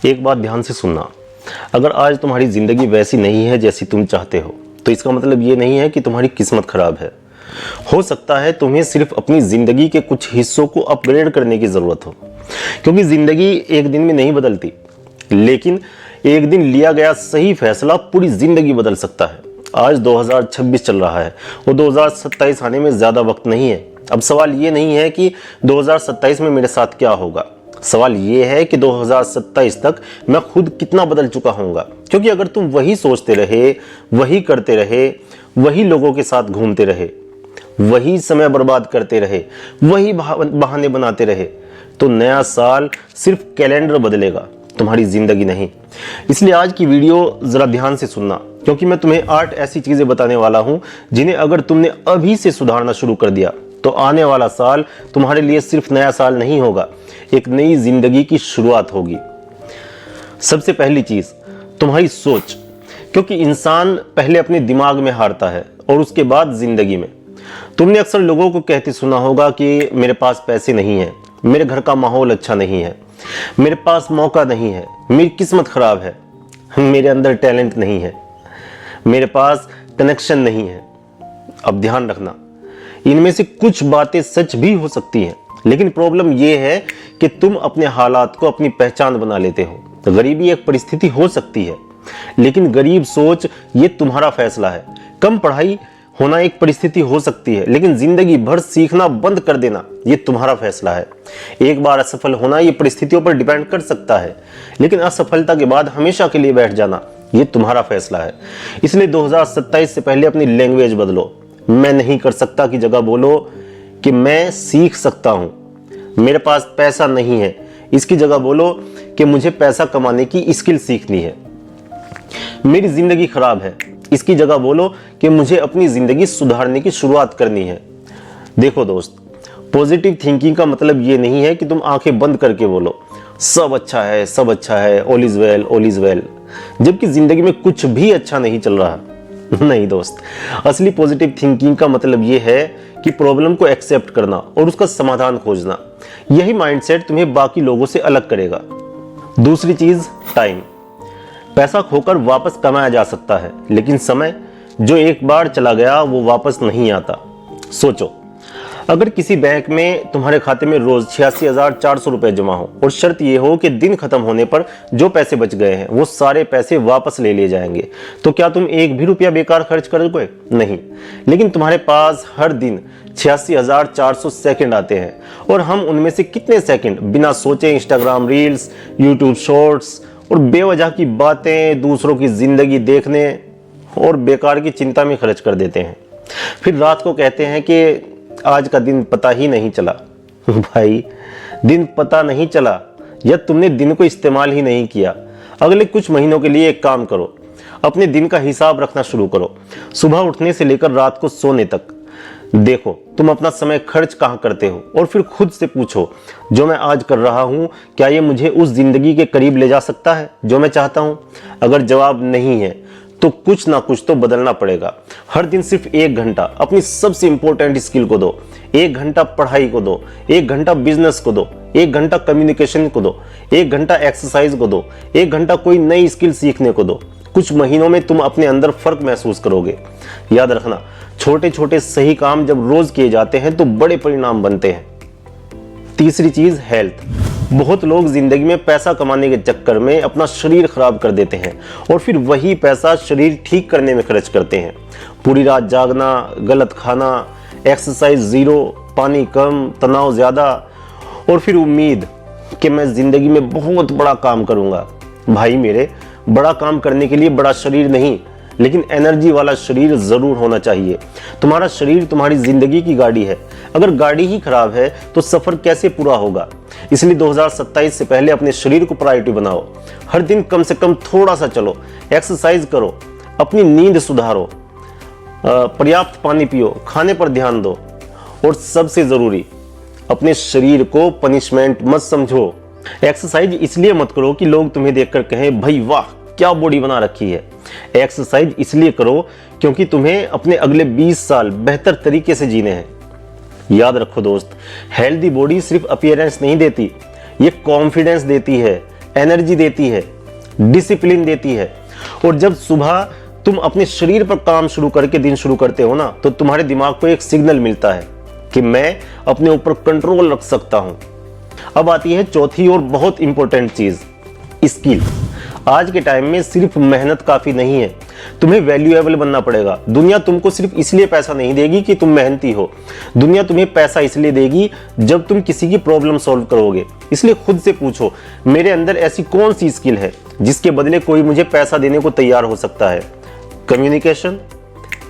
एक बात ध्यान से सुनना, अगर आज तुम्हारी ज़िंदगी वैसी नहीं है जैसी तुम चाहते हो तो इसका मतलब ये नहीं है कि तुम्हारी किस्मत खराब है। हो सकता है तुम्हें सिर्फ अपनी ज़िंदगी के कुछ हिस्सों को अपग्रेड करने की ज़रूरत हो, क्योंकि ज़िंदगी एक दिन में नहीं बदलती, लेकिन एक दिन लिया गया सही फैसला पूरी ज़िंदगी बदल सकता है। आज 2026 चल रहा है और 2027 आने में ज़्यादा वक्त नहीं है। अब सवाल ये नहीं है कि 2027 में मेरे साथ क्या होगा, सवाल ये है कि 2027 तक मैं खुद कितना बदल चुका होऊंगा। क्योंकि अगर तुम वही सोचते रहे, वही करते रहे, वही लोगों के साथ घूमते रहे, वही समय बर्बाद करते रहे, वही बहाने बनाते रहे, तो नया साल सिर्फ कैलेंडर बदलेगा, तुम्हारी जिंदगी नहीं। इसलिए आज की वीडियो जरा ध्यान से सुनना, क्योंकि मैं तुम्हें 8 ऐसी चीजें बताने वाला हूं जिन्हें अगर तुमने अभी से सुधारना शुरू कर दिया तो आने वाला साल तुम्हारे लिए सिर्फ नया साल नहीं होगा, एक नई जिंदगी की शुरुआत होगी। सबसे पहली चीज, तुम्हारी सोच, क्योंकि इंसान पहले अपने दिमाग में हारता है और उसके बाद जिंदगी में। तुमने अक्सर लोगों को कहते सुना होगा कि मेरे पास पैसे नहीं है, मेरे घर का माहौल अच्छा नहीं है, मेरे पास मौका नहीं है, मेरी किस्मत खराब है, मेरे अंदर टैलेंट नहीं है, मेरे पास कनेक्शन नहीं है। अब ध्यान रखना, इनमें से कुछ बातें सच भी हो सकती हैं, लेकिन प्रॉब्लम यह है कि तुम अपने हालात को अपनी पहचान बना लेते हो। गरीबी एक परिस्थिति हो सकती है, लेकिन गरीब सोच ये तुम्हारा फैसला है। कम पढ़ाई होना एक परिस्थिति हो सकती है, लेकिन जिंदगी भर सीखना बंद कर देना ये तुम्हारा फैसला है। एक बार असफल होना ये परिस्थितियों पर डिपेंड कर सकता है, लेकिन असफलता के बाद हमेशा के लिए बैठ जाना ये तुम्हारा फैसला है। इसलिए 2027 से पहले अपनी लैंग्वेज बदलो। मैं नहीं कर सकता की जगह बोलो कि मैं सीख सकता हूं। मेरे पास पैसा नहीं है, इसकी जगह बोलो कि मुझे पैसा कमाने की स्किल सीखनी है। मेरी जिंदगी खराब है, इसकी जगह बोलो कि मुझे अपनी जिंदगी सुधारने की शुरुआत करनी है। देखो दोस्त, पॉजिटिव थिंकिंग का मतलब ये नहीं है कि तुम आंखें बंद करके बोलो सब अच्छा है, सब अच्छा है, all is well, all is well, जबकि जिंदगी में कुछ भी अच्छा नहीं चल रहा। नहीं दोस्त, असली पॉजिटिव थिंकिंग का मतलब यह है कि प्रॉब्लम को एक्सेप्ट करना और उसका समाधान खोजना। यही माइंडसेट तुम्हें बाकी लोगों से अलग करेगा। दूसरी चीज, टाइम। पैसा खोकर वापस कमाया जा सकता है, लेकिन समय जो एक बार चला गया वो वापस नहीं आता। सोचो, अगर किसी बैंक में तुम्हारे खाते में रोज 86,400 रुपए जमा हो और शर्त यह हो कि दिन खत्म होने पर जो पैसे बच गए हैं वो सारे पैसे वापस ले लिए जाएंगे, तो क्या तुम एक भी रुपया बेकार खर्च करोगे? नहीं। लेकिन तुम्हारे पास हर दिन 86,400 सेकंड आते हैं और हम उनमें से कितने सेकंड बिना सोचे इंस्टाग्राम रील्स, यूट्यूब शॉर्ट्स और बेवजह की बातें, दूसरों की जिंदगी देखने और बेकार की चिंता में खर्च कर देते हैं। फिर रात को कहते हैं कि आज का दिन पता ही नहीं चला। भाई, दिन पता नहीं चला या तुमने दिन को इस्तेमाल ही नहीं किया। अगले कुछ महीनों के लिए एक काम करो, अपने दिन का हिसाब रखना शुरू करो। सुबह उठने से लेकर रात को सोने तक देखो तुम अपना समय खर्च कहाँ करते हो और फिर खुद से पूछो, जो मैं आज कर रहा हूँ क्या ये मुझे उस जिंदगी के करीब ले जा सकता है जो मैं चाहता हूँ? अगर जवाब नहीं है तो कुछ ना कुछ तो बदलना पड़ेगा। हर दिन सिर्फ 1 घंटा अपनी सबसे इंपॉर्टेंट स्किल को दो, 1 घंटा पढ़ाई को दो, 1 घंटा बिजनेस को दो, 1 घंटा कम्युनिकेशन को दो, 1 घंटा एक्सरसाइज को दो, 1 घंटा कोई नई स्किल सीखने को दो। कुछ महीनों में तुम अपने अंदर फर्क महसूस करोगे। याद रखना, छोटे छोटे सही काम जब रोज किए जाते हैं तो बड़े परिणाम बनते हैं। तीसरी चीज, हेल्थ। बहुत लोग जिंदगी में पैसा कमाने के चक्कर में अपना शरीर खराब कर देते हैं और फिर वही पैसा शरीर ठीक करने में खर्च करते हैं। पूरी रात जागना, गलत खाना, एक्सरसाइज जीरो, पानी कम, तनाव ज्यादा और फिर उम्मीद कि मैं जिंदगी में बहुत बड़ा काम करूंगा। भाई मेरे, बड़ा काम करने के लिए बड़ा शरीर नहीं, लेकिन एनर्जी वाला शरीर जरूर होना चाहिए। तुम्हारा शरीर तुम्हारी जिंदगी की गाड़ी है, अगर गाड़ी ही खराब है तो सफर कैसे पूरा होगा? इसलिए 2027 से पहले अपने शरीर को प्रायोरिटी बनाओ। हर दिन कम से कम थोड़ा सा चलो, एक्सरसाइज करो, अपनी नींद सुधारो, पर्याप्त पानी पियो, खाने पर ध्यान दो और सबसे जरूरी, अपने शरीर को पनिशमेंट मत समझो। एक्सरसाइज इसलिए मत करो कि लोग तुम्हें देखकर कहें भाई वाह क्या बॉडी बना रखी है। एक्सरसाइज इसलिए करो क्योंकि तुम्हें अपने अगले 20 साल बेहतर तरीके से जीने हैं। याद रखो दोस्त, हेल्दी बॉडी सिर्फ अपीयरेंस नहीं देती, ये कॉन्फिडेंस देती है, एनर्जी देती है, डिसिप्लिन देती है। और जब सुबह तुम अपने शरीर पर काम शुरू करके दिन शुरू करते हो ना, तो तुम्हारे दिमाग को एक सिग्नल मिलता है कि मैं अपने ऊपर कंट्रोल रख सकता हूं। अब आती है चौथी और बहुत इंपॉर्टेंट चीज, स्किल। आज के टाइम में सिर्फ मेहनत काफी नहीं है, तुम्हें वैल्यूएबल बनना पड़ेगा। दुनिया तुमको सिर्फ इसलिए पैसा नहीं देगी कि तुम मेहनती हो, दुनिया तुम्हें पैसा इसलिए देगी जब तुम किसी की प्रॉब्लम सॉल्व करोगे। इसलिए खुद से पूछो, मेरे अंदर ऐसी कौन सी स्किल है जिसके बदले कोई मुझे पैसा देने को तैयार हो सकता है। Communication,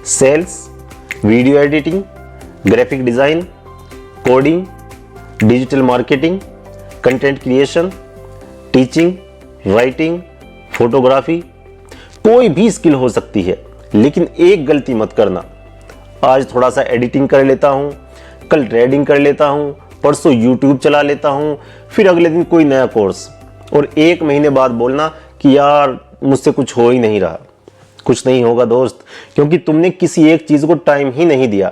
sales, video editing, graphic design, coding, digital marketing, content creation, teaching, writing, photography, कोई भी स्किल हो सकती है। लेकिन एक गलती मत करना, आज थोड़ा सा एडिटिंग कर लेता हूं, कल ट्रेडिंग कर लेता हूं, परसों यूट्यूब चला लेता हूं, फिर अगले दिन कोई नया कोर्स, और 1 महीने बाद बोलना कि यार मुझसे कुछ हो ही नहीं रहा। कुछ नहीं होगा दोस्त, क्योंकि तुमने किसी एक चीज को टाइम ही नहीं दिया।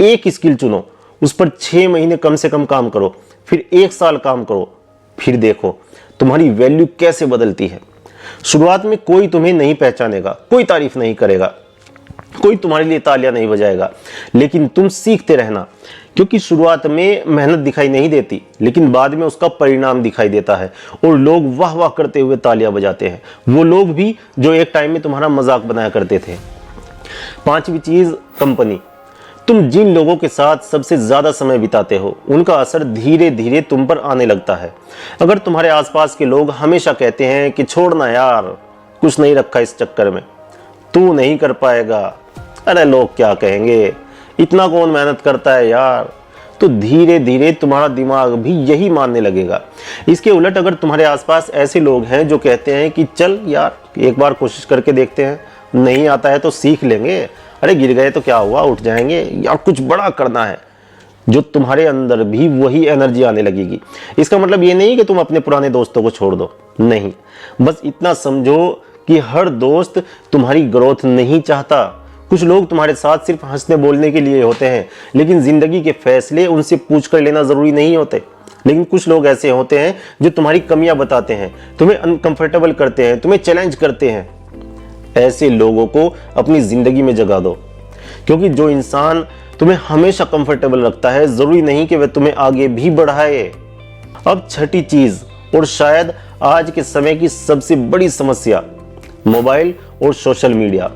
एक स्किल चुनो, उस पर 6 महीने कम से कम काम करो, फिर 1 साल काम करो, फिर देखो तुम्हारी वैल्यू कैसे बदलती है। शुरुआत में कोई तुम्हें नहीं पहचानेगा, कोई तारीफ नहीं करेगा, कोई तुम्हारे लिए तालियां नहीं बजाएगा, लेकिन तुम सीखते रहना, क्योंकि शुरुआत में मेहनत दिखाई नहीं देती, लेकिन बाद में उसका परिणाम दिखाई देता है और लोग वाह वाह करते हुए तालियां बजाते हैं, वो लोग भी जो एक टाइम में तुम्हारा मजाक बनाया करते थे। 5वीं चीज, कंपनी। तुम जिन लोगों के साथ सबसे ज्यादा समय बिताते हो, उनका असर धीरे धीरे तुम पर आने लगता है। अगर तुम्हारे आसपास के लोग हमेशा कहते हैं कि छोड़ना यार, कुछ नहीं रखा इस चक्कर में, तू नहीं कर पाएगा, अरे लोग क्या कहेंगे, इतना कौन मेहनत करता है यार, तो धीरे धीरे तुम्हारा दिमाग भी यही मानने लगेगा। इसके उलट अगर तुम्हारे आसपास ऐसे लोग हैं जो कहते हैं कि चल यार एक बार कोशिश करके देखते हैं, नहीं आता है तो सीख लेंगे, अरे गिर गए तो क्या हुआ, उठ जाएंगे, या कुछ बड़ा करना है, जो तुम्हारे अंदर भी वही एनर्जी आने लगेगी। इसका मतलब ये नहीं कि तुम अपने पुराने दोस्तों को छोड़ दो, नहीं, बस इतना समझो कि हर दोस्त तुम्हारी ग्रोथ नहीं चाहता। कुछ लोग तुम्हारे साथ सिर्फ हंसने बोलने के लिए होते हैं, लेकिन जिंदगी के फैसले उनसे पूछ कर लेना जरूरी नहीं होते। लेकिन कुछ लोग ऐसे होते हैं जो तुम्हारी कमियां बताते हैं, तुम्हें अनकंफर्टेबल करते हैं, तुम्हें चैलेंज करते हैं। ऐसे लोगों को अपनी जिंदगी में जगा दो, क्योंकि जो इंसान तुम्हें हमेशा कंफर्टेबल रखता है, जरूरी नहीं कि वह तुम्हें आगे भी बढ़ाए। अब 6ठी चीज, और शायद आज के समय की सबसे बड़ी समस्या, मोबाइल और सोशल मीडिया।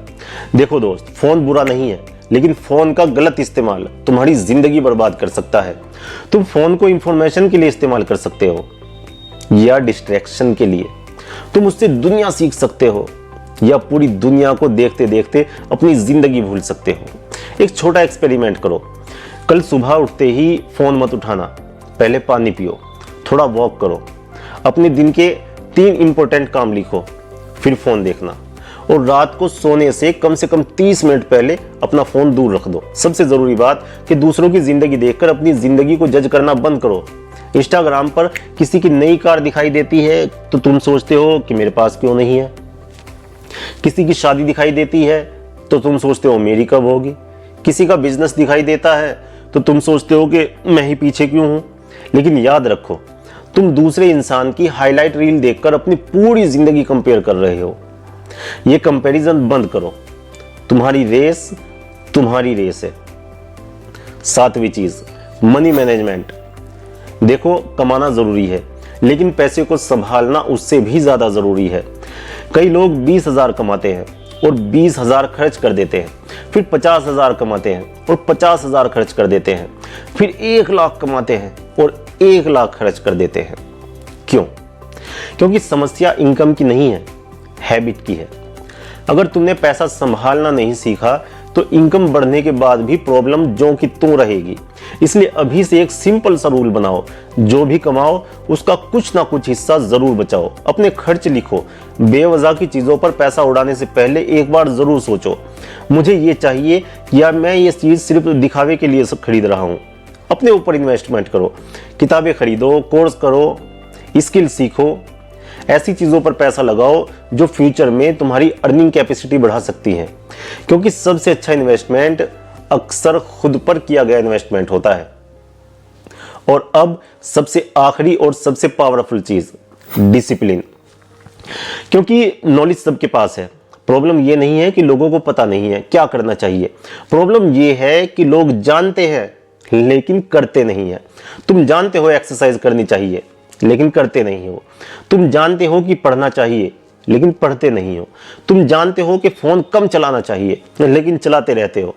देखो दोस्त, फोन बुरा नहीं है, लेकिन फोन का गलत इस्तेमाल तुम्हारी जिंदगी बर्बाद कर सकता है। तुम फोन को इंफॉर्मेशन के लिए इस्तेमाल कर सकते हो या डिस्ट्रैक्शन के लिए। तुम उससे दुनिया सीख सकते हो या पूरी दुनिया को देखते देखते अपनी जिंदगी भूल सकते हो। एक छोटा एक्सपेरिमेंट करो, कल सुबह उठते ही फोन मत उठाना, पहले पानी पियो, थोड़ा वॉक करो, अपने दिन के 3 इंपॉर्टेंट काम लिखो, फिर फोन देखना, और रात को सोने से कम 30 मिनट पहले अपना फोन दूर रख दो। सबसे जरूरी बात कि दूसरों की जिंदगी देखकर अपनी जिंदगी को जज करना बंद करो। इंस्टाग्राम पर किसी की नई कार दिखाई देती है तो तुम सोचते हो कि मेरे पास क्यों नहीं है, किसी की शादी दिखाई देती है तो तुम सोचते हो मेरी कब होगी, किसी का बिजनेस दिखाई देता है तो तुम सोचते हो कि मैं ही पीछे क्यों हूं। लेकिन याद रखो, तुम दूसरे इंसान की हाईलाइट रील देखकर अपनी पूरी जिंदगी कंपेयर कर रहे हो। ये कंपैरिजन बंद करो, तुम्हारी रेस तुम्हारी रेस है। 7वीं चीज, मनी मैनेजमेंट। देखो, कमाना जरूरी है, लेकिन पैसे को संभालना उससे भी ज्यादा जरूरी है। कई लोग 20,000 कमाते हैं और 20,000 खर्च कर देते हैं, फिर 50,000 कमाते हैं और 50,000 खर्च कर देते हैं, फिर 1 लाख कमाते हैं और 1 लाख खर्च कर देते हैं। क्यों? क्योंकि समस्या इनकम की नहीं है, हैबिट की है। अगर तुमने पैसा संभालना नहीं सीखा तो इनकम बढ़ने के बाद भी प्रॉब्लम ज्यों की त्यों रहेगी। इसलिए अभी से एक सिंपल सा रूल बनाओ, जो भी कमाओ उसका कुछ ना कुछ हिस्सा जरूर बचाओ। अपने खर्च लिखो, बेवजह की चीजों पर पैसा उड़ाने से पहले एक बार जरूर सोचो, मुझे ये चाहिए या मैं ये चीज सिर्फ दिखावे के लिए खरीद रहा हूँ। अपने ऊपर इन्वेस्टमेंट करो, किताबें खरीदो, कोर्स करो, स्किल सीखो, ऐसी चीजों पर पैसा लगाओ जो फ्यूचर में तुम्हारी अर्निंग कैपेसिटी बढ़ा सकती है। क्योंकि सबसे अच्छा इन्वेस्टमेंट अक्सर खुद पर किया गया इन्वेस्टमेंट होता है। और अब सबसे आखिरी और सबसे पावरफुल चीज, डिसिप्लिन। क्योंकि नॉलेज सबके पास है। प्रॉब्लम ये नहीं है कि लोगों को पता नहीं है क्या करना चाहिए, प्रॉब्लम ये है कि लोग जानते हैं लेकिन करते नहीं है। तुम जानते हो एक्सरसाइज करनी चाहिए लेकिन करते नहीं हो। तुम जानते हो कि पढ़ना चाहिए लेकिन पढ़ते नहीं हो। तुम जानते हो कि फोन कम चलाना चाहिए लेकिन चलाते रहते हो।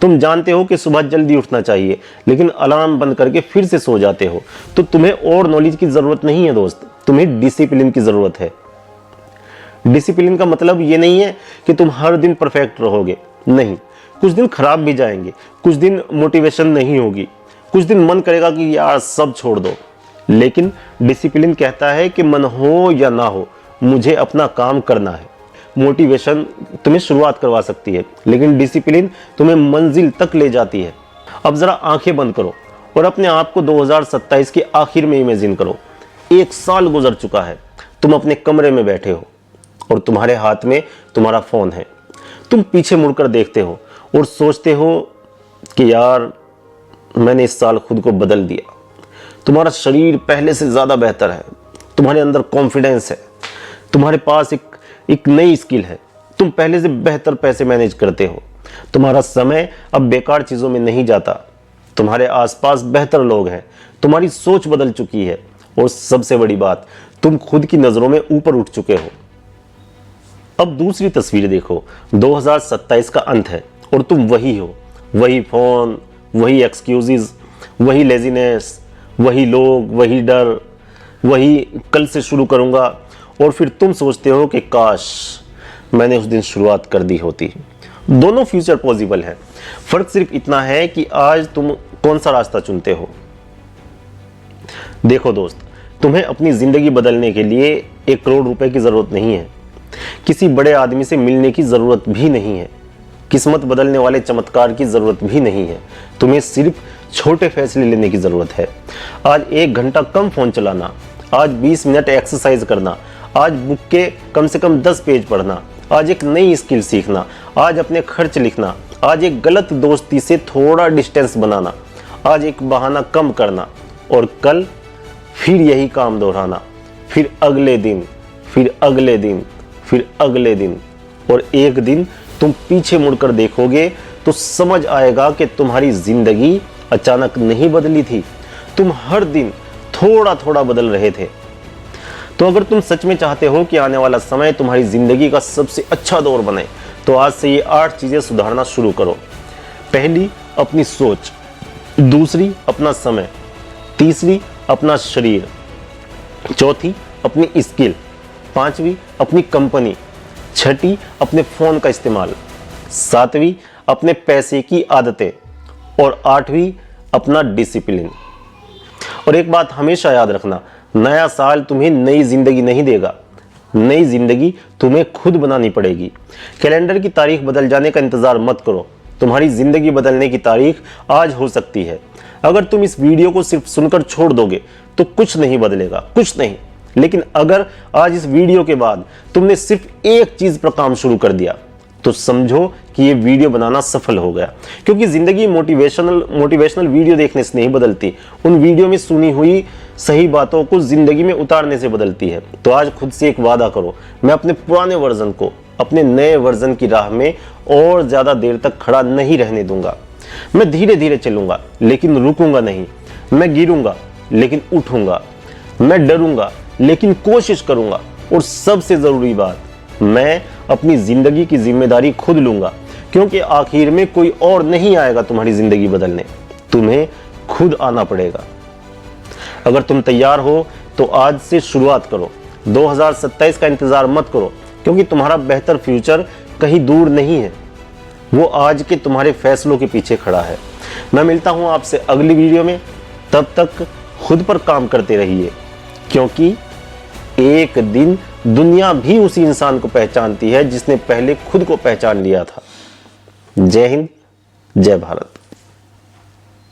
तुम जानते हो कि सुबह जल्दी उठना चाहिए लेकिन अलार्म बंद करके फिर से सो जाते हो। तो तुम्हें और नॉलेज की जरूरत नहीं है दोस्त, तुम्हें डिसिप्लिन की जरूरत है। डिसिप्लिन का मतलब ये नहीं है कि तुम हर दिन परफेक्ट रहोगे, नहीं, कुछ दिन खराब भी जाएंगे, कुछ दिन मोटिवेशन नहीं होगी, कुछ दिन मन करेगा कि यार सब छोड़ दो। लेकिन डिसिप्लिन कहता है कि मन हो या ना हो मुझे अपना काम करना है। मोटिवेशन तुम्हें शुरुआत करवा सकती है लेकिन डिसिप्लिन तुम्हें मंजिल तक ले जाती है। अब जरा आंखें बंद करो और अपने आप को 2027 के आखिर में इमेजिन करो। 1 साल गुजर चुका है, तुम अपने कमरे में बैठे हो और तुम्हारे हाथ में तुम्हारा फोन है। तुम पीछे मुड़कर देखते हो और सोचते हो कि यार मैंने इस साल खुद को बदल दिया। तुम्हारा शरीर पहले से ज्यादा बेहतर है, तुम्हारे अंदर कॉन्फिडेंस है, तुम्हारे पास एक नई स्किल है, तुम पहले से बेहतर पैसे मैनेज करते हो, तुम्हारा समय अब बेकार चीजों में नहीं जाता, तुम्हारे आसपास बेहतर लोग हैं, तुम्हारी सोच बदल चुकी है और सबसे बड़ी बात तुम खुद की नजरों में ऊपर उठ चुके हो। अब दूसरी तस्वीर देखो, 2027 का अंत है और तुम वही हो, वही फोन, वही एक्सक्यूजेज, वही लेजीनेस, वही लोग, वही डर, वही कल से शुरू करूंगा। और फिर तुम सोचते हो कि काश मैंने उस दिन शुरुआत कर दी होती। दोनों फ्यूचर पॉसिबल है, फर्क सिर्फ इतना है कि आज तुम कौन सा रास्ता चुनते हो। देखो दोस्त, तुम्हें अपनी जिंदगी बदलने के लिए 1 करोड़ रुपए की जरूरत नहीं है, किसी बड़े आदमी से मिलने की जरूरत भी नहीं है, किस्मत बदलने वाले चमत्कार की जरूरत भी नहीं है। तुम्हें सिर्फ छोटे फैसले लेने की जरूरत है। आज 1 घंटा कम फोन चलाना, आज 20 मिनट एक्सरसाइज करना, आज बुक के कम से कम 10 पेज पढ़ना, आज एक नई स्किल सीखना, आज अपने खर्च लिखना, आज एक गलत दोस्ती से थोड़ा डिस्टेंस बनाना, आज एक बहाना कम करना और कल फिर यही काम दोहराना, फिर अगले दिन, फिर अगले दिन, फिर अगले दिन। और एक दिन तुम पीछे मुड़कर देखोगे तो समझ आएगा कि तुम्हारी जिंदगी अचानक नहीं बदली थी, तुम हर दिन थोड़ा थोड़ा बदल रहे थे। तो अगर तुम सच में चाहते हो कि आने वाला समय तुम्हारी जिंदगी का सबसे अच्छा दौर बने तो आज से ये 8 चीजें सुधारना शुरू करो। पहली, अपनी सोच, दूसरी, अपना समय, तीसरी, अपना शरीर, चौथी, अपनी स्किल, पांचवी, अपनी कंपनी, छठी, अपने फोन का इस्तेमाल, सातवीं, अपने पैसे की आदतें और आठवीं, अपना डिसिप्लिन। और एक बात हमेशा याद रखना, नया साल तुम्हें नई जिंदगी नहीं देगा, नई जिंदगी तुम्हें खुद बनानी पड़ेगी। कैलेंडर की तारीख बदल जाने का इंतजार मत करो, तुम्हारी जिंदगी बदलने की तारीख आज हो सकती है। अगर तुम इस वीडियो को सिर्फ सुनकर छोड़ दोगे तो कुछ नहीं बदलेगा, कुछ नहीं। लेकिन अगर आज इस वीडियो के बाद तुमने सिर्फ एक चीज पर काम शुरू कर दिया तो समझो कि ये वीडियो बनाना सफल हो गया। क्योंकि जिंदगी मोटिवेशनल वीडियो देखने से नहीं बदलती, उन वीडियो में सुनी हुई सही बातों को जिंदगी में उतारने से बदलती है। तो आज खुद से एक वादा करो, मैं अपने पुराने वर्जन को अपने नए वर्जन की राह में और ज्यादा देर तक खड़ा नहीं रहने दूंगा। मैं धीरे धीरे चलूंगा लेकिन रुकूंगा नहीं, मैं गिरूंगा लेकिन उठूंगा, मैं डरूंगा लेकिन कोशिश करूंगा, और सबसे जरूरी बात, मैं अपनी जिंदगी की जिम्मेदारी खुद लूंगा। क्योंकि आखिर में कोई और नहीं आएगा तुम्हारी जिंदगी बदलने, तुम्हें खुद आना पड़ेगा। अगर तुम तैयार हो तो आज से शुरुआत करो। 2027 का इंतजार मत करो, क्योंकि तुम्हारा बेहतर फ्यूचर कहीं दूर नहीं है, वो आज के तुम्हारे फैसलों के पीछे खड़ा है। मैं मिलता हूं आपसे अगली वीडियो में, तब तक खुद पर काम करते रहिए, क्योंकि एक दिन दुनिया भी उसी इंसान को पहचानती है जिसने पहले खुद को पहचान लिया था। जय हिंद, जय भारत।